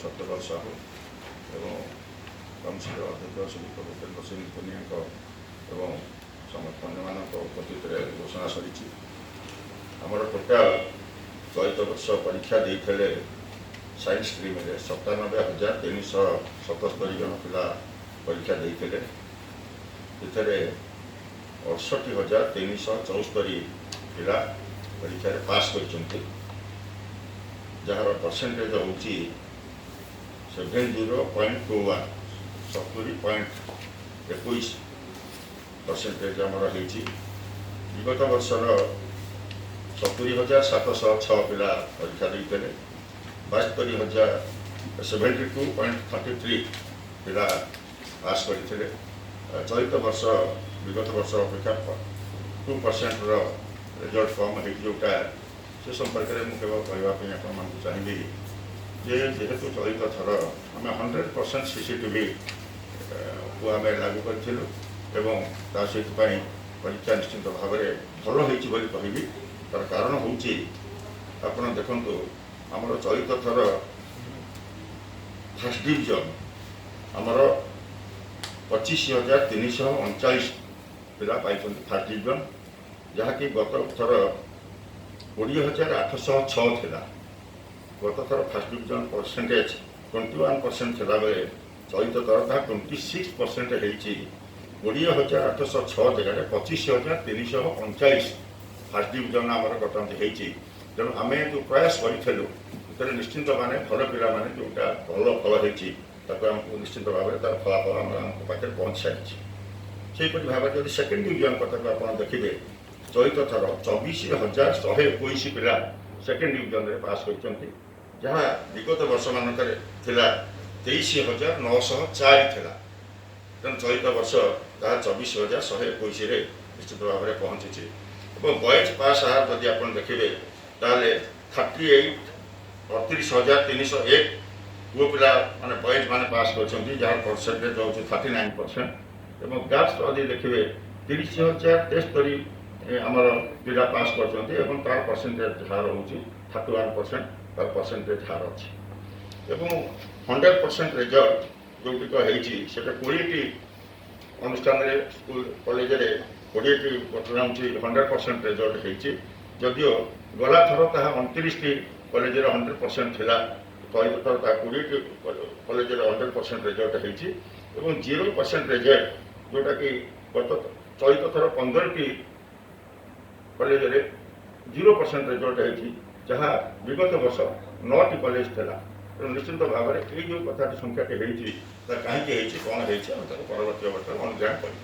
ସତ୍ୟପାଲ ସାହୁ ଏବଂ କାଉନସିଲର ଅଧ୍ୟକ୍ଷ ଶ୍ରୀଯୁକ୍ତ ଭୂପେନ୍ଦ୍ର ସିଂ ପୁନିଆଙ୍କ ଏବଂ ସମସ୍ତ ଅନ୍ୟମାନଙ୍କ ଉପସ୍ଥିତିରେ ଘୋଷଣା ସରିଛି। ଆମର ଟୋଟାଲ ଚଳିତ ବର୍ଷ ପରୀକ୍ଷା ଦେଇଥିଲେ ସାଇନ୍ସ ଷ୍ଟ୍ରିମ୍ରେ 97,377 ଜଣ ପିଲା ପରୀକ୍ଷା ଦେଇଥିଲେ। ଏଥିରେ 68,374 ପିଲା ପରୀକ୍ଷାରେ ପାସ୍ କରିଛନ୍ତି, ଯାହାର ପରସେଣ୍ଟେଜ ହେଉଛି 70.21 70.21% ଆମର ହେଇଛି। ବିଗତ ବର୍ଷର 70,706 ପିଲା ପରୀକ୍ଷା ଦେଇଥିଲେ, 72,072.33 ପିଲା ପାସ୍ କରିଥିଲେ। ଚଳିତ ବର୍ଷ ବିଗତ ବର୍ଷ ଅପେକ୍ଷା 2%ର ରେଜଲ୍ଟ କମ୍ ହେଇଛି, ଯେଉଁଟା ସେ ସମ୍ପର୍କରେ ମୁଁ କେବଳ କହିବା ପାଇଁ ଆପଣମାନଙ୍କୁ ଚାହିଁବି ଯେ ଯେହେତୁ ଚଳିତ ଥର ଆମେ 100% CCTVକୁ ଆମେ ଲାଗୁ କରିଥିଲୁ ଏବଂ ତା ସେଥିପାଇଁ ପରୀକ୍ଷା ନିଶ୍ଚିତ ଭାବରେ ଭଲ ହେଇଛି ବୋଲି କହିବି। ତାର କାରଣ ହେଉଛି ଆପଣ ଦେଖନ୍ତୁ, ଆମର ଚଳିତ ଥର ଫାର୍ଷ୍ଟ ଡିଭିଜନ ଆମର 25,339 ପିଲା ପାଇଛନ୍ତି ଫାର୍ଷ୍ଟ ଡିଭିଜନ, ଯାହାକି ଗତ ଥର 20,806 ଥିଲା। ଗତ ଥର ଫାର୍ଷ୍ଟ ଡିଭିଜନ ପରସେଣ୍ଟେଜ 21% ଥିଲାବେଳେ ଚଳିତ ଥର ତାହା 26% ହେଇଛି। 20,806 ଜାଗାରେ 25,339 ଫାର୍ଷ୍ଟ ଡିଭିଜନ ଆମର ବର୍ତ୍ତମାନ ହେଇଛି। ତେଣୁ ଆମେ ଯେଉଁ ପ୍ରୟାସ କରିଥିଲୁ ସେଥିରେ ନିଶ୍ଚିନ୍ତ ମାନେ ଭଲ ପିଲାମାନେ ଯେଉଁଟା ଭଲ ଫଳ ହେଇଛି ତାକୁ ଆମକୁ ନିଶ୍ଚିତ ଭାବରେ ତାର ଫଳାଫଳ ଆମ ପାଖରେ ପହଞ୍ଚି ସାରିଛି। ସେହିପରି ଭାବରେ ଯଦି ସେକେଣ୍ଡ ଡିଭିଜନ କଥାକୁ ଆପଣ ଦେଖିବେ, ଚଳିତ ଥର 24,121 ପିଲା ସେକେଣ୍ଡ ଡିଭିଜନରେ ପାସ୍ କରିଛନ୍ତି, ଯାହା ବିଗତ ବର୍ଷମାନଙ୍କରେ ଥିଲା 23,904 ଥିଲା। ତେଣୁ ଚଳିତ ବର୍ଷ ତାହା 24,121ରେ ନିଶ୍ଚିତ ଭାବରେ ପହଞ୍ଚିଛି। ଏବଂ ବଏଜ୍ ପାସ୍ ଆହାର ଯଦି ଆପଣ ଦେଖିବେ ତାହେଲେ 38,301 ପୁଅ ପିଲା ମାନେ ବଏଜ୍ ମାନେ ପାସ୍ କରିଛନ୍ତି, ଯାହାର ପରସେଣ୍ଟେଜ ହେଉଛି 39%। ଏବଂ ଗାର୍ଲସ ଯଦି ଦେଖିବେ 30,073 ଆମର ପିଲା ପାସ୍ କରିଛନ୍ତି ଏବଂ ତାର ପରସେଣ୍ଟେଜ ହାର ହେଉଛି 31%, ତାର ପରସେଣ୍ଟେଜ ହାର ଅଛି। ଏବଂ 100% ରେଜଲ୍ଟ ଯେଉଁଟିକ ହେଇଛି ସେଟା 20ଟି ଅନୁଷ୍ଠାନରେ ସ୍କୁଲ କଲେଜରେ 20ଟି ବର୍ତ୍ତମାନ ହେଉଛି 100% ରେଜଲ୍ଟ ହେଇଛି। ଯଦିଓ ଗଲାଥର ତାହା 29ଟି କଲେଜରେ 100% ଥିଲା, ଚଳିତ ଥର ତାହା 20ଟି କଲେଜରେ 100% ରେଜଲ୍ଟ ହେଇଛି। ଏବଂ 0% ରେଜଲ୍ଟ ଯେଉଁଟାକି ଗତ ଚଳିତ ଥର 15ଟି କଲେଜରେ 0% ରେଜଲ୍ଟ ହେଇଛି, ଯାହା ବିଗତ ବର୍ଷ 9ଟି କଲେଜ ଥିଲା। ତେଣୁ ନିଶ୍ଚିତ ଭାବରେ ଏଇ ଯେଉଁ କଥାଟି ସଂଖ୍ୟାଟି ହେଇଛି ତା କାହିଁକି ହେଇଛି, କ'ଣ ହେଇଛି, ଆମେ ତାକୁ ପରବର୍ତ୍ତୀ ଅବସ୍ଥାରେ ଅନୁଧ୍ୟାନ କରିବୁ।